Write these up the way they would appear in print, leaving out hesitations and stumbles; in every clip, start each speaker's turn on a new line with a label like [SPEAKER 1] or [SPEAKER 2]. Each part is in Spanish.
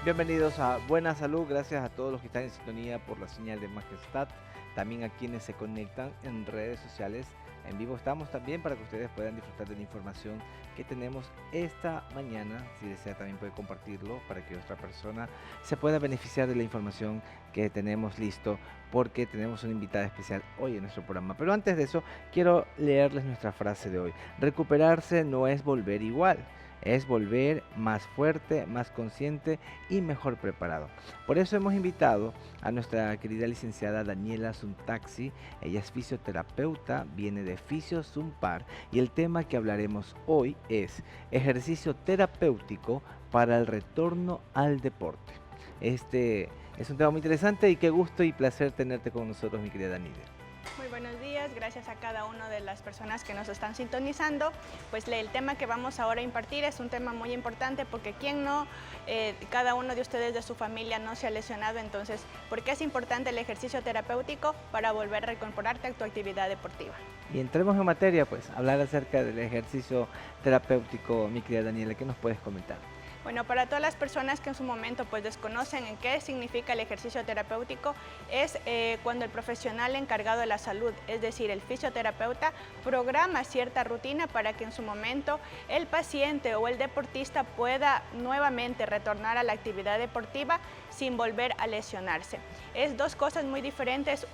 [SPEAKER 1] Bienvenidos a Buena Salud, gracias a todos los que están en sintonía por la señal de Majestad, también a quienes se conectan en redes sociales. En vivo estamos también para que ustedes puedan disfrutar de la información que tenemos esta mañana. Si desea también puede compartirlo para que otra persona se pueda beneficiar de la información que tenemos listo, porque tenemos una invitada especial hoy en nuestro programa. Pero antes de eso, quiero leerles nuestra frase de hoy. Recuperarse no es volver igual, es volver más fuerte, más consciente y mejor preparado. Por eso hemos invitado a nuestra querida licenciada Daniela Suntaxi. Ella es fisioterapeuta, viene de Fisio Zumpar y el tema que hablaremos hoy es ejercicio terapéutico para el retorno al deporte. Este es un tema muy interesante y qué gusto y placer tenerte con nosotros, mi querida Daniela.
[SPEAKER 2] Muy buenos días, gracias a cada una de las personas que nos están sintonizando. Pues el tema que vamos ahora a impartir es un tema muy importante porque cada uno de ustedes de su familia no se ha lesionado. Entonces, ¿por qué es importante el ejercicio terapéutico? Para volver a reincorporarte a tu actividad deportiva.
[SPEAKER 1] Y entremos en materia, pues, hablar acerca del ejercicio terapéutico, mi querida Daniela, ¿qué nos puedes comentar?
[SPEAKER 2] Bueno, para todas las personas que en su momento pues desconocen en qué significa el ejercicio terapéutico, es cuando el profesional encargado de la salud, es decir, el fisioterapeuta, programa cierta rutina para que en su momento el paciente o el deportista pueda nuevamente retornar a la actividad deportiva sin volver a lesionarse. Es dos cosas muy diferentes,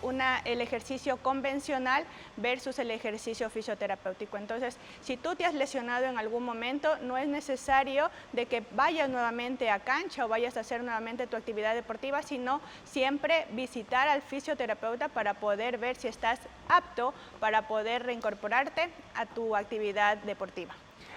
[SPEAKER 2] el ejercicio convencional versus el ejercicio fisioterapéutico. Entonces, si tú te has lesionado en algún momento, no es necesario de que vayas nuevamente a cancha o vayas a hacer nuevamente tu actividad deportiva, sino siempre visitar al fisioterapeuta para poder ver si estás apto para poder reincorporarte a tu actividad deportiva.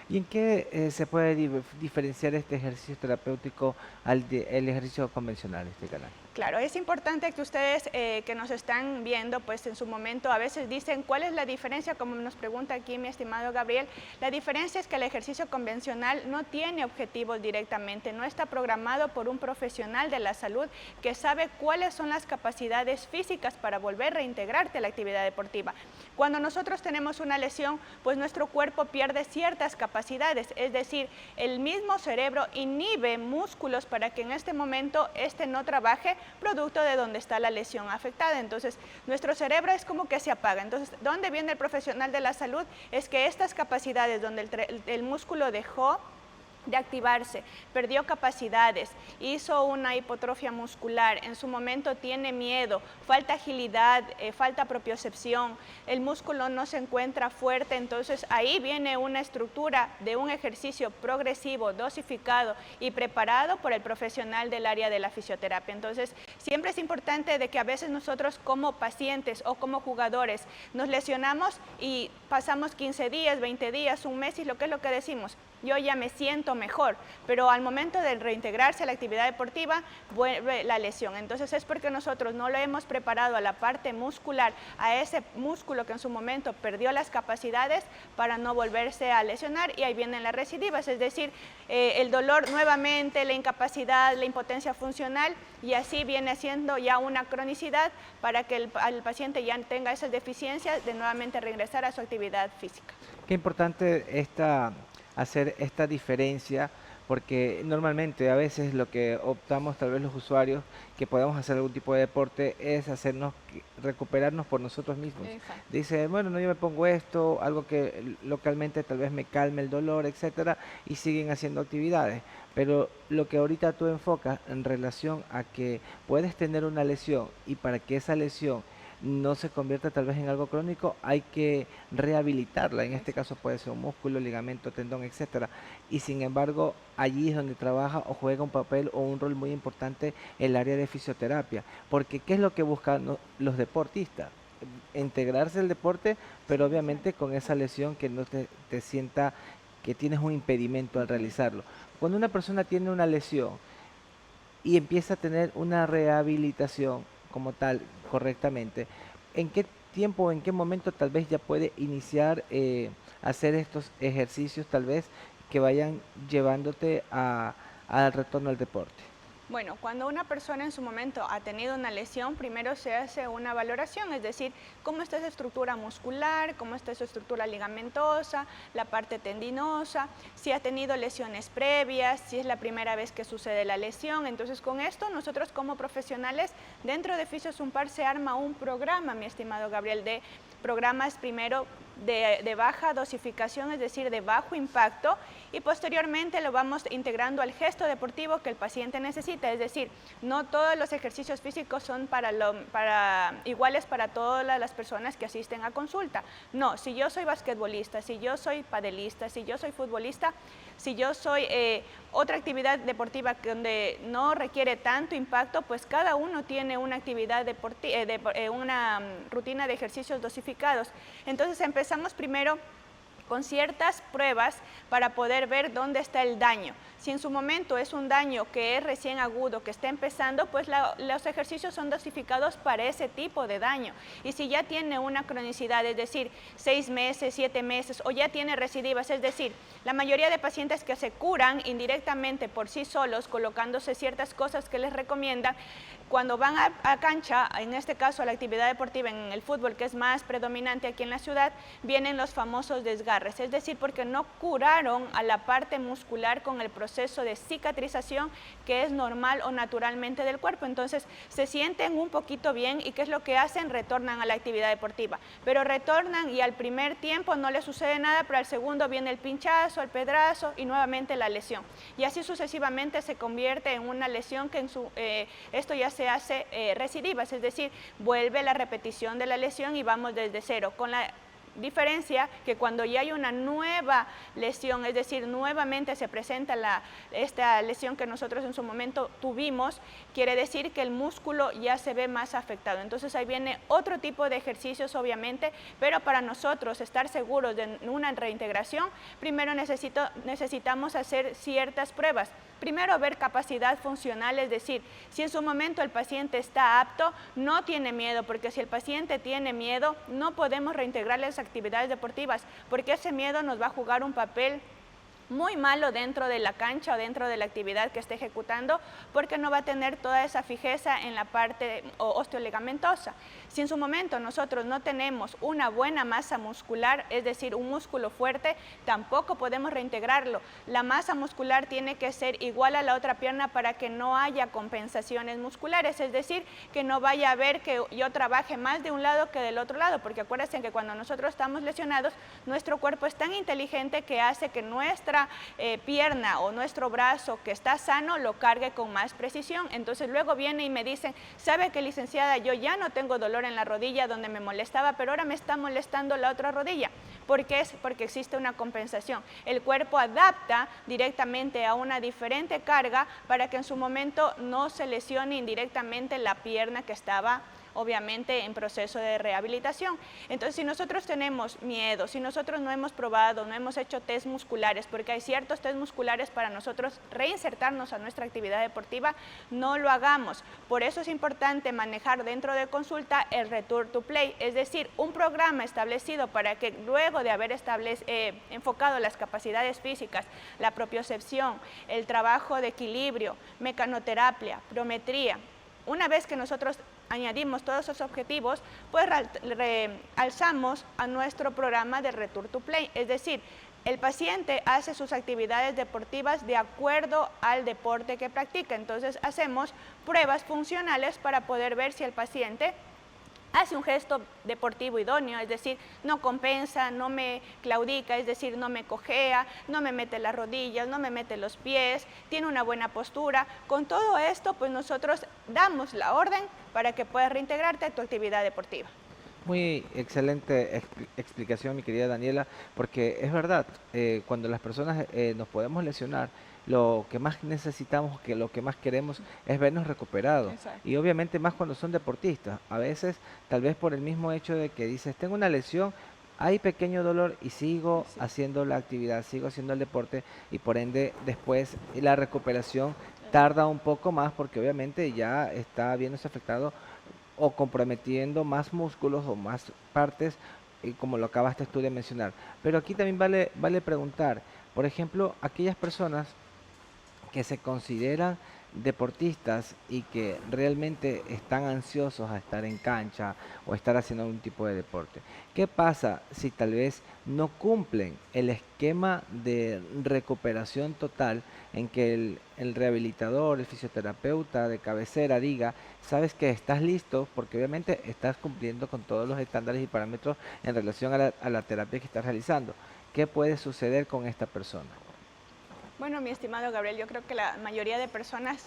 [SPEAKER 1] ¿Y en qué se puede diferenciar este ejercicio terapéutico el ejercicio convencional, este canal?
[SPEAKER 2] Claro, es importante que ustedes que nos están viendo, pues en su momento a veces dicen, ¿cuál es la diferencia? Como nos pregunta aquí mi estimado Gabriel, la diferencia es que el ejercicio convencional no tiene objetivos directamente, no está programado por un profesional de la salud que sabe cuáles son las capacidades físicas para volver a reintegrarte a la actividad deportiva. Cuando nosotros tenemos una lesión, pues nuestro cuerpo pierde ciertas capacidades, es decir, el mismo cerebro inhibe músculos para que en este momento no trabaje producto de donde está la lesión afectada. Entonces, nuestro cerebro es como que se apaga. Entonces, ¿dónde viene el profesional de la salud? Es que estas capacidades donde el músculo dejó de activarse, perdió capacidades, hizo una hipotrofia muscular, en su momento tiene miedo, falta agilidad, falta propiocepción, el músculo no se encuentra fuerte. Entonces ahí viene una estructura de un ejercicio progresivo, dosificado y preparado por el profesional del área de la fisioterapia. Entonces siempre es importante de que a veces nosotros como pacientes o como jugadores nos lesionamos y pasamos 15 días, 20 días, un mes y lo que es lo que decimos, yo ya me siento mejor, pero al momento de reintegrarse a la actividad deportiva vuelve la lesión. Entonces es porque nosotros no lo hemos preparado a la parte muscular, a ese músculo que en su momento perdió las capacidades para no volverse a lesionar, y ahí vienen las recidivas, es decir, el dolor nuevamente, la incapacidad, la impotencia funcional, y así viene siendo ya una cronicidad para que el paciente ya tenga esas deficiencias de nuevamente regresar a su actividad física.
[SPEAKER 1] Qué importante hacer esta diferencia, porque normalmente a veces lo que optamos tal vez los usuarios que podamos hacer algún tipo de deporte es recuperarnos por nosotros mismos.
[SPEAKER 2] Exacto.
[SPEAKER 1] Dice, bueno, no, yo me pongo esto, algo que localmente tal vez me calme el dolor, etcétera, y siguen haciendo actividades. Pero lo que ahorita tú enfocas en relación a que puedes tener una lesión y para que esa lesión no se convierta tal vez en algo crónico, hay que rehabilitarla. En este caso puede ser un músculo, ligamento, tendón, etcétera. Y sin embargo, allí es donde trabaja o juega un papel o un rol muy importante el área de fisioterapia. Porque ¿qué es lo que buscan los deportistas? Integrarse al deporte, pero obviamente con esa lesión que no te sienta que tienes un impedimento al realizarlo. Cuando una persona tiene una lesión y empieza a tener una rehabilitación como tal correctamente, ¿en qué tiempo o en qué momento tal vez ya puede iniciar a hacer estos ejercicios tal vez que vayan llevándote al retorno al deporte?
[SPEAKER 2] Bueno, cuando una persona en su momento ha tenido una lesión, primero se hace una valoración, es decir, cómo está su estructura muscular, cómo está su estructura ligamentosa, la parte tendinosa, si ha tenido lesiones previas, si es la primera vez que sucede la lesión. Entonces, con esto nosotros como profesionales dentro de Fisiosumpar se arma un programa, mi estimado Gabriel, de programas primero de baja dosificación, es decir, de bajo impacto, y posteriormente lo vamos integrando al gesto deportivo que el paciente necesita, es decir, no todos los ejercicios físicos son iguales para todas las personas que asisten a consulta. No, si yo soy basquetbolista, si yo soy padelista, si yo soy futbolista, si yo soy otra actividad deportiva donde no requiere tanto impacto, pues cada uno tiene una actividad deportiva, una rutina de ejercicios dosificados. Entonces empezamos primero con ciertas pruebas para poder ver dónde está el daño. Si en su momento es un daño que es recién agudo, que está empezando, pues los ejercicios son dosificados para ese tipo de daño. Y si ya tiene una cronicidad, es decir, 6 meses, 7 meses, o ya tiene recidivas, es decir, la mayoría de pacientes que se curan indirectamente por sí solos, colocándose ciertas cosas que les recomiendan, cuando van a cancha, en este caso a la actividad deportiva en el fútbol, que es más predominante aquí en la ciudad, vienen los famosos desgarres, es decir, porque no curaron a la parte muscular con el proceso de cicatrización que es normal o naturalmente del cuerpo. Entonces se sienten un poquito bien y ¿qué es lo que hacen? Retornan a la actividad deportiva, pero retornan y al primer tiempo no les sucede nada, pero al segundo viene el pinchazo, el pedrazo y nuevamente la lesión. Y así sucesivamente se convierte en una lesión que esto ya se hace recidivas, es decir, vuelve la repetición de la lesión y vamos desde cero, con la diferencia que cuando ya hay una nueva lesión, es decir, nuevamente se presenta esta lesión que nosotros en su momento tuvimos, quiere decir que el músculo ya se ve más afectado. Entonces ahí viene otro tipo de ejercicios obviamente, pero para nosotros estar seguros de una reintegración, primero necesitamos hacer ciertas pruebas. Primero ver capacidad funcional, es decir, si en su momento el paciente está apto, no tiene miedo, porque si el paciente tiene miedo, no podemos reintegrarle las actividades deportivas, porque ese miedo nos va a jugar un papel muy malo dentro de la cancha o dentro de la actividad que esté ejecutando, porque no va a tener toda esa fijeza en la parte osteoligamentosa. Si en su momento nosotros no tenemos una buena masa muscular, es decir, un músculo fuerte, tampoco podemos reintegrarlo. La masa muscular tiene que ser igual a la otra pierna para que no haya compensaciones musculares, es decir, que no vaya a haber que yo trabaje más de un lado que del otro lado, porque acuérdense que cuando nosotros estamos lesionados, nuestro cuerpo es tan inteligente que hace que nuestra pierna o nuestro brazo que está sano lo cargue con más precisión. Entonces luego viene y me dicen, ¿sabe qué, licenciada? Yo ya no tengo dolor en la rodilla donde me molestaba, pero ahora me está molestando la otra rodilla. ¿Por qué? Porque existe una compensación. El cuerpo adapta directamente a una diferente carga para que en su momento no se lesione indirectamente la pierna que estaba obviamente en proceso de rehabilitación. Entonces, si nosotros tenemos miedo, si nosotros no hemos probado, no hemos hecho test musculares, porque hay ciertos test musculares para nosotros reinsertarnos a nuestra actividad deportiva, no lo hagamos. Por eso es importante manejar dentro de consulta el Return to Play, es decir, un programa establecido para que luego de haber enfocado las capacidades físicas, la propiocepción, el trabajo de equilibrio, mecanoterapia, pliometría, una vez que nosotros añadimos todos esos objetivos, pues alzamos a nuestro programa de Return to Play, es decir, el paciente hace sus actividades deportivas de acuerdo al deporte que practica. Entonces hacemos pruebas funcionales para poder ver si el paciente hace un gesto deportivo idóneo, es decir, no compensa, no me claudica, es decir, no me cojea, no me mete las rodillas, no me mete los pies, tiene una buena postura. Con todo esto, pues nosotros damos la orden para que puedas reintegrarte a tu actividad deportiva.
[SPEAKER 1] Muy excelente explicación, mi querida Daniela, porque es verdad, cuando las personas nos podemos lesionar, lo que más necesitamos, que lo que más queremos es vernos recuperados.
[SPEAKER 2] Exacto.
[SPEAKER 1] Y obviamente más cuando son deportistas. A veces, tal vez por el mismo hecho de que dices, tengo una lesión, hay pequeño dolor y sigo haciendo la actividad, sigo haciendo el deporte y por ende después la recuperación tarda un poco más porque obviamente ya está viéndose afectado o comprometiendo más músculos o más partes, como lo acabaste tú de mencionar. Pero aquí también vale preguntar, por ejemplo, aquellas personas que se consideran deportistas y que realmente están ansiosos a estar en cancha o estar haciendo un tipo de deporte. ¿Qué pasa si tal vez no cumplen el esquema de recuperación total en que el rehabilitador, el fisioterapeuta de cabecera diga, sabes que estás listo porque obviamente estás cumpliendo con todos los estándares y parámetros en relación a la terapia que estás realizando? ¿Qué puede suceder con esta persona?
[SPEAKER 2] Bueno, mi estimado Gabriel, yo creo que la mayoría de personas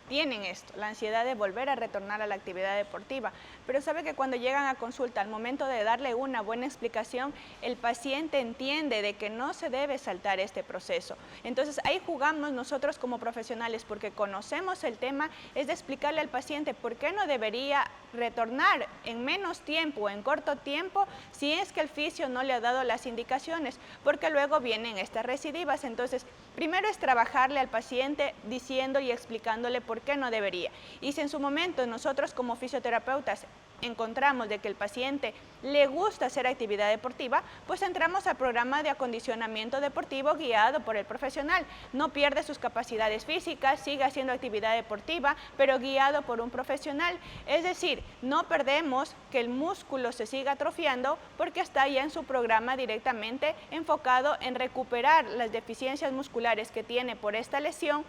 [SPEAKER 2] tienen esto, la ansiedad de volver a retornar a la actividad deportiva, pero sabe que cuando llegan a consulta, al momento de darle una buena explicación, el paciente entiende de que no se debe saltar este proceso. Entonces ahí jugamos nosotros como profesionales, porque conocemos el tema, es de explicarle al paciente por qué no debería retornar en menos tiempo, en corto tiempo, si es que el fisio no le ha dado las indicaciones, porque luego vienen estas recidivas. Entonces, primero es trabajarle al paciente diciendo y explicándole por qué no debería. Y si en su momento nosotros como fisioterapeutas encontramos de que el paciente le gusta hacer actividad deportiva, pues entramos al programa de acondicionamiento deportivo guiado por el profesional. No pierde sus capacidades físicas, sigue haciendo actividad deportiva, pero guiado por un profesional. Es decir, no perdemos que el músculo se siga atrofiando porque está ya en su programa directamente enfocado en recuperar las deficiencias musculares que tiene por esta lesión,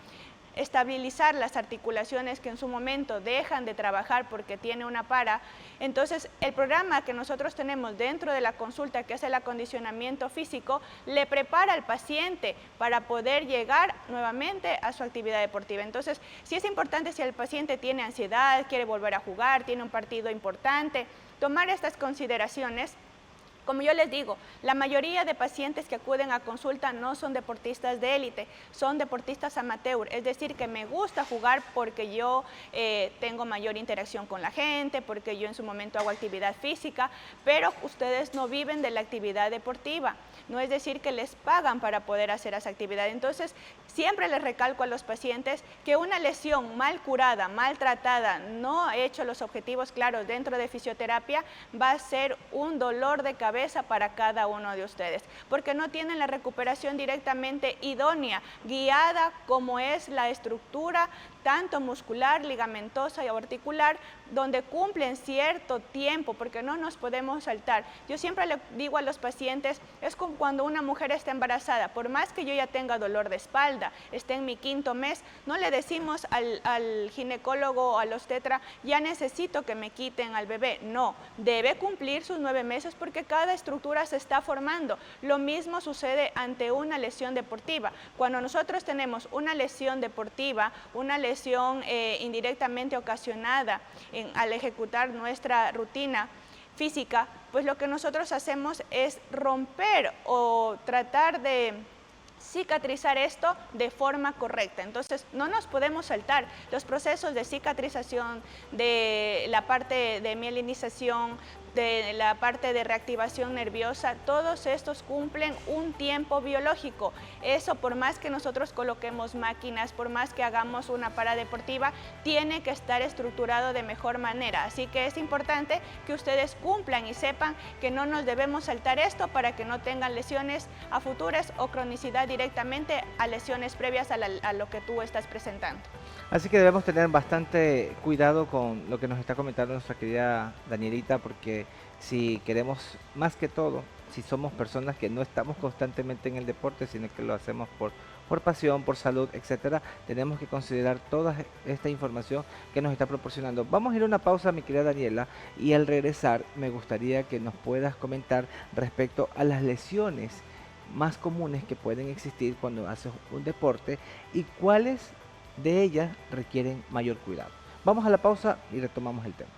[SPEAKER 2] estabilizar las articulaciones que en su momento dejan de trabajar porque tiene una para. Entonces, el programa que nosotros tenemos dentro de la consulta, que es el acondicionamiento físico, le prepara al paciente para poder llegar nuevamente a su actividad deportiva. Entonces, sí es importante, si el paciente tiene ansiedad, quiere volver a jugar, tiene un partido importante, tomar estas consideraciones. Como yo les digo, la mayoría de pacientes que acuden a consulta no son deportistas de élite, son deportistas amateur, es decir, que me gusta jugar porque yo tengo mayor interacción con la gente, porque yo en su momento hago actividad física, pero ustedes no viven de la actividad deportiva, no es decir que les pagan para poder hacer esa actividad. Entonces, siempre les recalco a los pacientes que una lesión mal curada, mal tratada, no ha hecho los objetivos claros dentro de fisioterapia, va a ser un dolor de cabeza para cada uno de ustedes, porque no tienen la recuperación directamente idónea, guiada como es la estructura tanto muscular, ligamentosa y articular, donde cumplen cierto tiempo, porque no nos podemos saltar. Yo siempre le digo a los pacientes, es como cuando una mujer está embarazada, por más que yo ya tenga dolor de espalda, esté en mi 5.º mes, no le decimos al ginecólogo o al obstetra, ya necesito que me quiten al bebé. No, debe cumplir sus 9 meses porque cada estructura se está formando. Lo mismo sucede ante una lesión deportiva. Cuando nosotros tenemos una lesión deportiva, una lesión indirectamente ocasionada al ejecutar nuestra rutina física, pues lo que nosotros hacemos es romper o tratar de cicatrizar esto de forma correcta. Entonces, no nos podemos saltar los procesos de cicatrización, de la parte de mielinización, de la parte de reactivación nerviosa. Todos estos cumplen un tiempo biológico. Eso, por más que nosotros coloquemos máquinas, por más que hagamos una paradeportiva, tiene que estar estructurado de mejor manera. Así que es importante que ustedes cumplan y sepan que no nos debemos saltar esto para que no tengan lesiones a futuras o cronicidad directamente a lesiones previas a lo que tú estás presentando.
[SPEAKER 1] Así que debemos tener bastante cuidado con lo que nos está comentando nuestra querida Danielita, porque si queremos, más que todo, si somos personas que no estamos constantemente en el deporte, sino que lo hacemos por pasión, por salud, etcétera, tenemos que considerar toda esta información que nos está proporcionando. Vamos a ir a una pausa, mi querida Daniela, y al regresar me gustaría que nos puedas comentar respecto a las lesiones más comunes que pueden existir cuando haces un deporte y cuáles de ellas requieren mayor cuidado. Vamos a la pausa y retomamos el tema.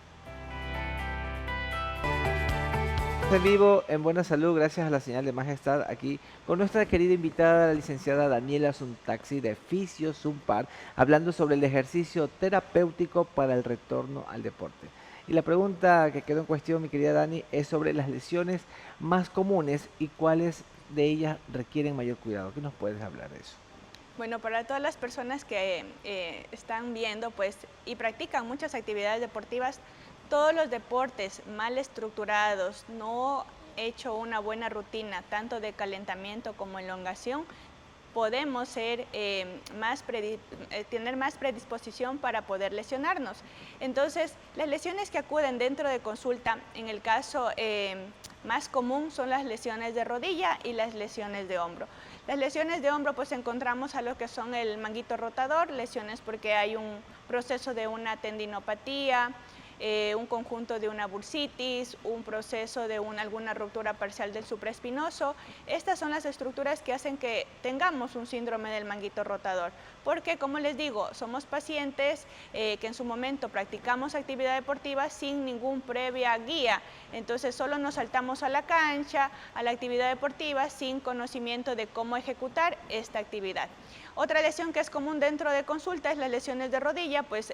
[SPEAKER 1] En vivo, en buena salud, gracias a la señal de Majestad, aquí con nuestra querida invitada, la licenciada Daniela Suntaxi de Fisio Zumpar, hablando sobre el ejercicio terapéutico para el retorno al deporte. Y la pregunta que quedó en cuestión, mi querida Dani, es sobre las lesiones más comunes y cuáles de ellas requieren mayor cuidado. ¿Qué nos puedes hablar de eso?
[SPEAKER 2] Bueno, para todas las personas que están viendo pues, y practican muchas actividades deportivas, todos los deportes mal estructurados, no hecho una buena rutina, tanto de calentamiento como elongación, podemos tener más predisposición para poder lesionarnos. Entonces, las lesiones que acuden dentro de consulta, en el caso más común son las lesiones de rodilla y las lesiones de hombro. Las lesiones de hombro pues encontramos a lo que son el manguito rotador, lesiones porque hay un proceso de una tendinopatía, un conjunto de una bursitis, un proceso de alguna ruptura parcial del supraespinoso. Estas son las estructuras que hacen que tengamos un síndrome del manguito rotador, porque como les digo, somos pacientes que en su momento practicamos actividad deportiva sin ningún previa guía, entonces solo nos saltamos a la cancha, a la actividad deportiva sin conocimiento de cómo ejecutar esta actividad. Otra lesión que es común dentro de consulta es las lesiones de rodilla, pues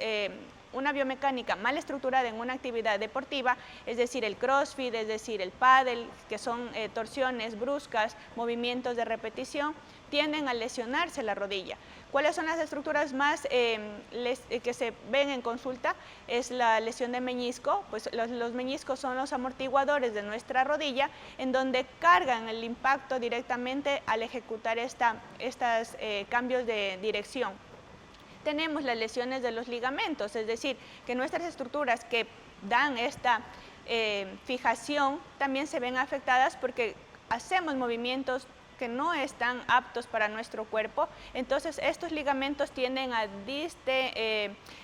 [SPEAKER 2] una biomecánica mal estructurada en una actividad deportiva, es decir, el crossfit, es decir, el pádel, que son torsiones bruscas, movimientos de repetición, tienden a lesionarse la rodilla. ¿Cuáles son las estructuras más que se ven en consulta? Es la lesión de meñisco, pues los meñiscos son los amortiguadores de nuestra rodilla, en donde cargan el impacto directamente al ejecutar estos cambios de dirección. Tenemos las lesiones de los ligamentos, es decir, que nuestras estructuras que dan esta fijación también se ven afectadas porque hacemos movimientos que no están aptos para nuestro cuerpo, entonces estos ligamentos tienden a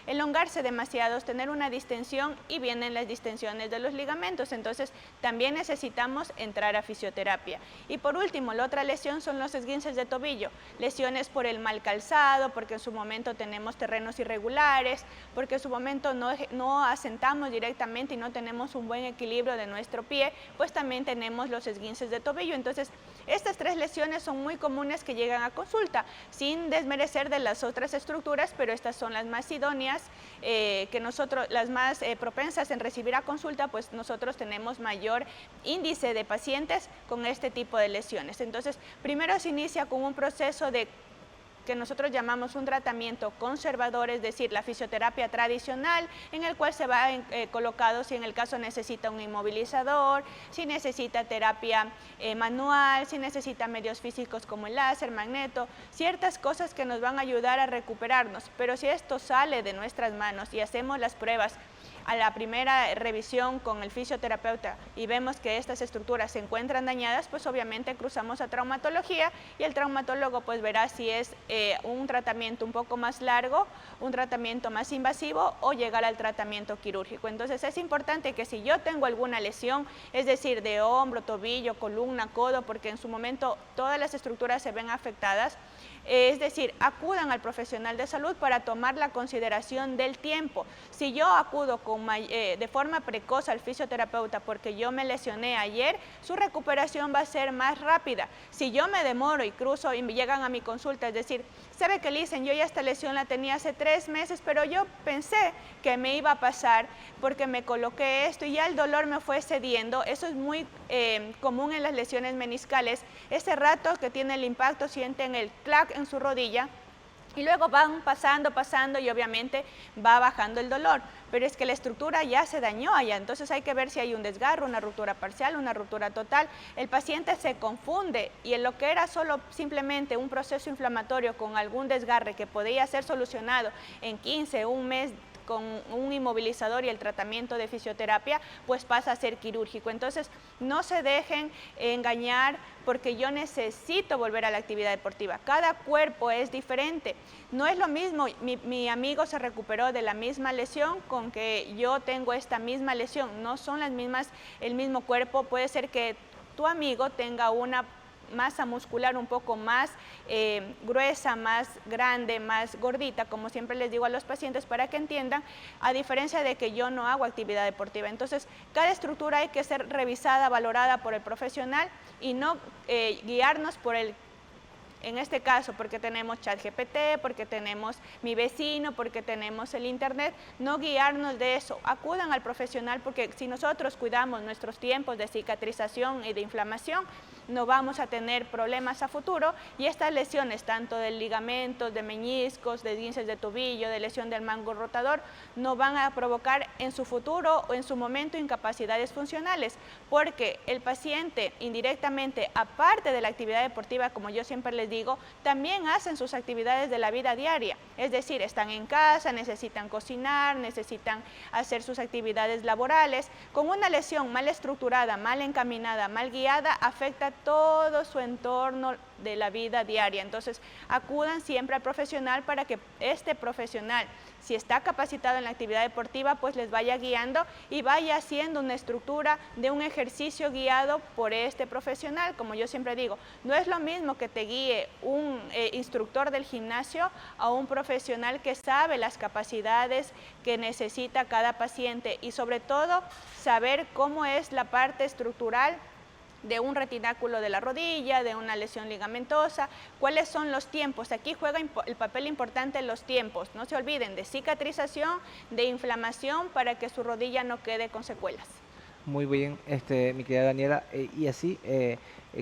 [SPEAKER 2] elongarse demasiado, tener una distensión y vienen las distensiones de los ligamentos, entonces también necesitamos entrar a fisioterapia. Y por último, la otra lesión son los esguinces de tobillo, lesiones por el mal calzado, porque en su momento tenemos terrenos irregulares, porque en su momento no asentamos directamente y no tenemos un buen equilibrio de nuestro pie, pues también tenemos los esguinces de tobillo. Entonces, estas tres lesiones son muy comunes que llegan a consulta, sin desmerecer de las otras estructuras, pero estas son las más idóneas, las más propensas en recibir a consulta, pues nosotros tenemos mayor índice de pacientes con este tipo de lesiones. Entonces, primero se inicia con un proceso que nosotros llamamos un tratamiento conservador, es decir, la fisioterapia tradicional, en el cual se va colocado si en el caso necesita un inmovilizador, si necesita terapia manual, si necesita medios físicos como el láser, magneto, ciertas cosas que nos van a ayudar a recuperarnos. Pero si esto sale de nuestras manos y hacemos las pruebas a la primera revisión con el fisioterapeuta y vemos que estas estructuras se encuentran dañadas, pues obviamente cruzamos a traumatología y el traumatólogo pues verá si es un tratamiento un poco más largo, un tratamiento más invasivo o llegar al tratamiento quirúrgico. Entonces es importante que si yo tengo alguna lesión, es decir, de hombro, tobillo, columna, codo, porque en su momento todas las estructuras se ven afectadas, es decir, acudan al profesional de salud para tomar la consideración del tiempo. Si yo acudo de forma precoz al fisioterapeuta porque yo me lesioné ayer, su recuperación va a ser más rápida. Si yo me demoro y cruzo y me llegan a mi consulta, es decir, ¿sabe qué, Licen? Yo ya esta lesión la tenía hace 3 meses, pero yo pensé que me iba a pasar porque me coloqué esto y ya el dolor me fue cediendo. Eso es muy común en las lesiones meniscales. Ese rato que tiene el impacto sienten el clac en su rodilla y luego van pasando y obviamente va bajando el dolor, pero es que la estructura ya se dañó allá, entonces hay que ver si hay un desgarro, una ruptura parcial, una ruptura total. El paciente se confunde y en lo que era solo simplemente un proceso inflamatorio con algún desgarre que podía ser solucionado en 15, un mes, con un inmovilizador y el tratamiento de fisioterapia, pues pasa a ser quirúrgico. Entonces, no se dejen engañar porque yo necesito volver a la actividad deportiva. Cada cuerpo es diferente. No es lo mismo, mi amigo se recuperó de la misma lesión con que yo tengo esta misma lesión. No son las mismas, el mismo cuerpo. Puede ser que tu amigo tenga una masa muscular un poco más gruesa, más grande, más gordita, como siempre les digo a los pacientes para que entiendan, a diferencia de que yo no hago actividad deportiva. Entonces, cada estructura hay que ser revisada, valorada por el profesional y no guiarnos por en este caso, porque tenemos ChatGPT, porque tenemos mi vecino, porque tenemos el internet, no guiarnos de eso. Acudan al profesional porque si nosotros cuidamos nuestros tiempos de cicatrización y de inflamación, no vamos a tener problemas a futuro, y estas lesiones, tanto de ligamentos, de meniscos, de esguinces de tobillo, de lesión del mango rotador, no van a provocar en su futuro o en su momento incapacidades funcionales, porque el paciente indirectamente, aparte de la actividad deportiva, como yo siempre les digo, también hacen sus actividades de la vida diaria, es decir, están en casa, necesitan cocinar, necesitan hacer sus actividades laborales. Con una lesión mal estructurada, mal encaminada, mal guiada, afecta todo su entorno de la vida diaria. Entonces, acudan siempre al profesional para que este profesional, si está capacitado en la actividad deportiva, pues les vaya guiando y vaya haciendo una estructura de un ejercicio guiado por este profesional. Como yo siempre digo, no es lo mismo que te guíe un instructor del gimnasio a un profesional que sabe las capacidades que necesita cada paciente, y sobre todo saber cómo es la parte estructural de un retináculo de la rodilla, de una lesión ligamentosa, cuáles son los tiempos. Aquí juega el papel importante los tiempos, no se olviden de cicatrización, de inflamación, para que su rodilla no quede con secuelas.
[SPEAKER 1] Muy bien, mi querida Daniela, y así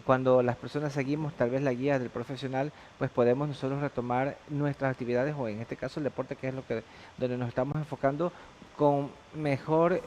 [SPEAKER 1] cuando las personas seguimos tal vez la guía del profesional, pues podemos nosotros retomar nuestras actividades, o en este caso el deporte, que es donde nos estamos enfocando, con mejor,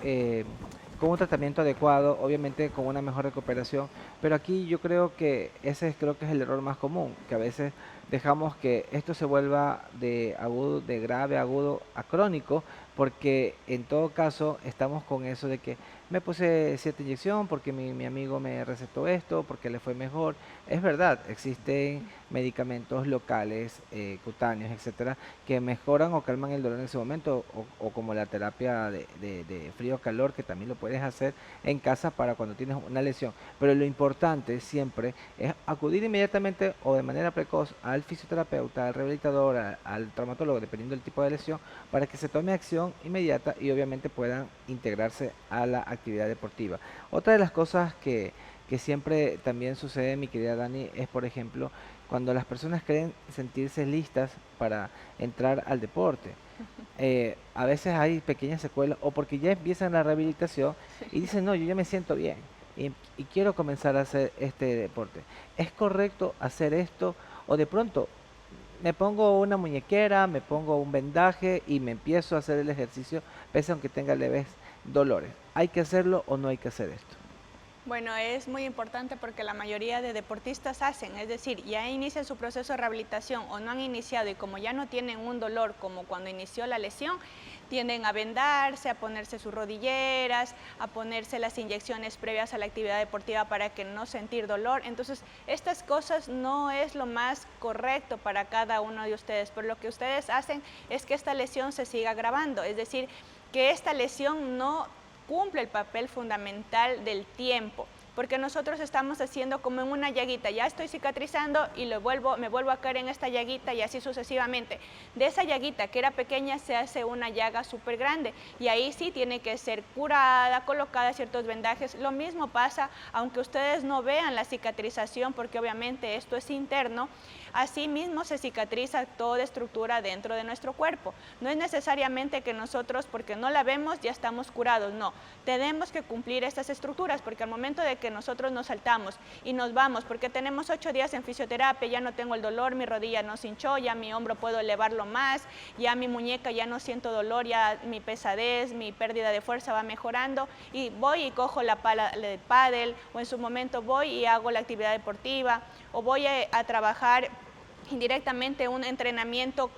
[SPEAKER 1] con un tratamiento adecuado, obviamente con una mejor recuperación. Pero aquí yo creo que creo que es el error más común, que a veces dejamos que esto se vuelva de agudo, de grave agudo a crónico, porque en todo caso estamos con eso de que me puse cierta inyección porque mi amigo me recetó esto, porque le fue mejor. Es verdad, existen medicamentos locales, cutáneos, etcétera, que mejoran o calman el dolor en ese momento, o como la terapia de frío-calor, que también lo puedes hacer en casa para cuando tienes una lesión. Pero lo importante siempre es acudir inmediatamente o de manera precoz al fisioterapeuta, al rehabilitador, al traumatólogo, dependiendo del tipo de lesión, para que se tome acción inmediata y obviamente puedan integrarse a la actividad deportiva. Otra de las cosas que siempre también sucede, mi querida Dani, es, por ejemplo, cuando las personas creen sentirse listas para entrar al deporte. A veces hay pequeñas secuelas, o porque ya empiezan la rehabilitación y dicen, no, yo ya me siento bien y quiero comenzar a hacer este deporte. ¿Es correcto hacer esto? O de pronto me pongo una muñequera, me pongo un vendaje y me empiezo a hacer el ejercicio, pese aunque tenga leves dolores. ¿Hay que hacerlo o no hay que hacer esto?
[SPEAKER 2] Bueno, es muy importante porque la mayoría de deportistas hacen, es decir, ya inician su proceso de rehabilitación o no han iniciado, y como ya no tienen un dolor como cuando inició la lesión, tienden a vendarse, a ponerse sus rodilleras, a ponerse las inyecciones previas a la actividad deportiva para que no sentir dolor. Entonces, estas cosas no es lo más correcto para cada uno de ustedes, pero lo que ustedes hacen es que esta lesión se siga agravando, es decir, que esta lesión no cumple el papel fundamental del tiempo, porque nosotros estamos haciendo como en una llaguita, ya estoy cicatrizando y me vuelvo a caer en esta llaguita, y así sucesivamente. De esa llaguita que era pequeña se hace una llaga súper grande, y ahí sí tiene que ser curada, colocada ciertos vendajes. Lo mismo pasa aunque ustedes no vean la cicatrización, porque obviamente esto es interno. Así mismo se cicatriza toda estructura dentro de nuestro cuerpo. No es necesariamente que nosotros, porque no la vemos, ya estamos curados. No, tenemos que cumplir estas estructuras, porque al momento de que nosotros nos saltamos y nos vamos, porque tenemos 8 días en fisioterapia, ya no tengo el dolor, mi rodilla no se hinchó, ya mi hombro puedo elevarlo más, ya mi muñeca ya no siento dolor, ya mi pesadez, mi pérdida de fuerza va mejorando, y voy y cojo la pala de pádel, o en su momento voy y hago la actividad deportiva, o voy a trabajar indirectamente un entrenamiento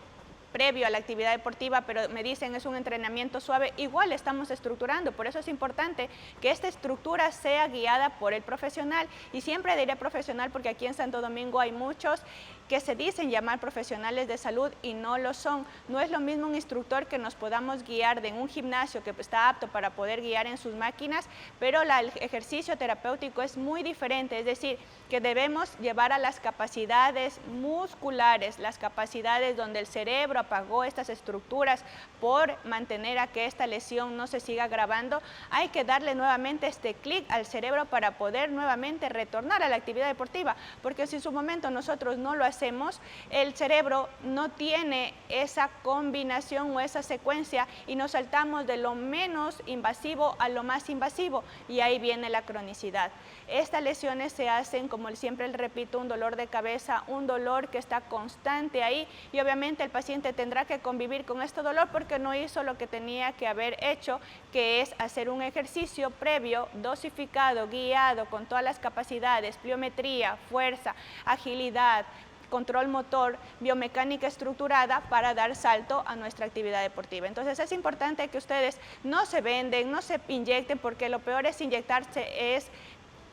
[SPEAKER 2] previo a la actividad deportiva, pero me dicen es un entrenamiento suave, igual estamos estructurando. Por eso es importante que esta estructura sea guiada por el profesional, y siempre diré profesional porque aquí en Santo Domingo hay muchos que se dicen llamar profesionales de salud y no lo son. No es lo mismo un instructor que nos podamos guiar de un gimnasio que está apto para poder guiar en sus máquinas, pero el ejercicio terapéutico es muy diferente, es decir, que debemos llevar a las capacidades musculares, las capacidades donde el cerebro apagó estas estructuras por mantener a que esta lesión no se siga agravando. Hay que darle nuevamente este clic al cerebro para poder nuevamente retornar a la actividad deportiva, porque si en su momento nosotros no lo hacemos, hacemos, el cerebro no tiene esa combinación o esa secuencia y nos saltamos de lo menos invasivo a lo más invasivo y ahí viene la cronicidad. Estas lesiones se hacen, como siempre les repito, un dolor de cabeza, un dolor que está constante ahí y obviamente el paciente tendrá que convivir con este dolor porque no hizo lo que tenía que haber hecho, que es hacer un ejercicio previo, dosificado, guiado, con todas las capacidades, pliometría, fuerza, agilidad, control motor, biomecánica estructurada para dar salto a nuestra actividad deportiva. Entonces es importante que ustedes no se venden, no se inyecten, porque lo peor es inyectarse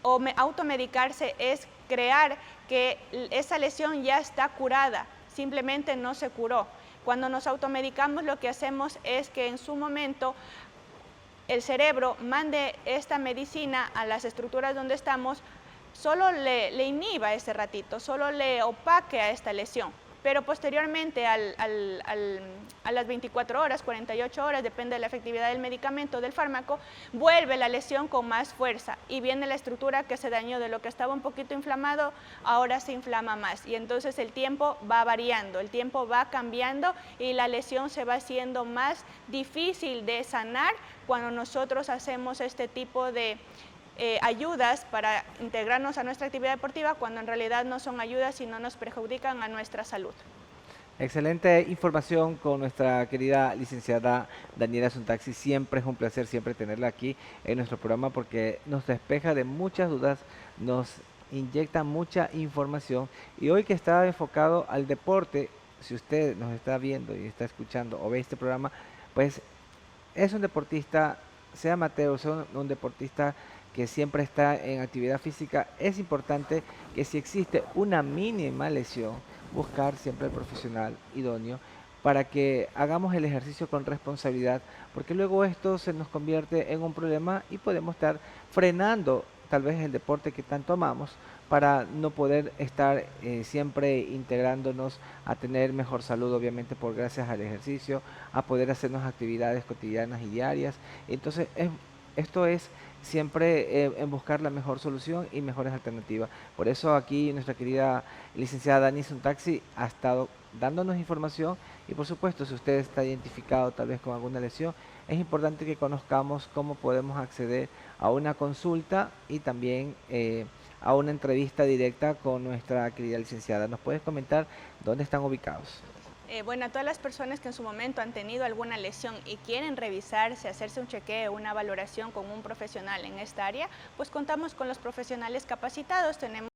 [SPEAKER 2] o automedicarse, es crear que esa lesión ya está curada, simplemente no se curó. Cuando nos automedicamos lo que hacemos es que en su momento el cerebro mande esta medicina a las estructuras donde estamos, solo le inhiba ese ratito, solo le opaque a esta lesión. Pero posteriormente a las 24 horas, 48 horas, depende de la efectividad del medicamento, del fármaco, vuelve la lesión con más fuerza y viene la estructura que se dañó. De lo que estaba un poquito inflamado, ahora se inflama más y entonces el tiempo va variando, el tiempo va cambiando y la lesión se va haciendo más difícil de sanar cuando nosotros hacemos este tipo de ayudas para integrarnos a nuestra actividad deportiva, cuando en realidad no son ayudas sino nos perjudican a nuestra salud.
[SPEAKER 1] Excelente información con nuestra querida licenciada Daniela Suntaxi. Siempre es un placer siempre tenerla aquí en nuestro programa porque nos despeja de muchas dudas, nos inyecta mucha información y hoy que está enfocado al deporte, si usted nos está viendo y está escuchando o ve este programa, pues es un deportista, sea amateur, sea un deportista que siempre está en actividad física. Es importante que si existe una mínima lesión, buscar siempre al profesional idóneo para que hagamos el ejercicio con responsabilidad, porque luego esto se nos convierte en un problema y podemos estar frenando tal vez el deporte que tanto amamos para no poder estar siempre integrándonos a tener mejor salud, obviamente por gracias al ejercicio, a poder hacernos actividades cotidianas y diarias. Entonces esto es siempre en buscar la mejor solución y mejores alternativas. Por eso aquí nuestra querida licenciada Dani Suntaxi ha estado dándonos información y por supuesto si usted está identificado tal vez con alguna lesión, es importante que conozcamos cómo podemos acceder a una consulta y también a una entrevista directa con nuestra querida licenciada. ¿Nos puedes comentar dónde están ubicados?
[SPEAKER 2] Bueno, a todas las personas que en su momento han tenido alguna lesión y quieren revisarse, hacerse un chequeo, una valoración con un profesional en esta área, pues contamos con los profesionales capacitados. Tenemos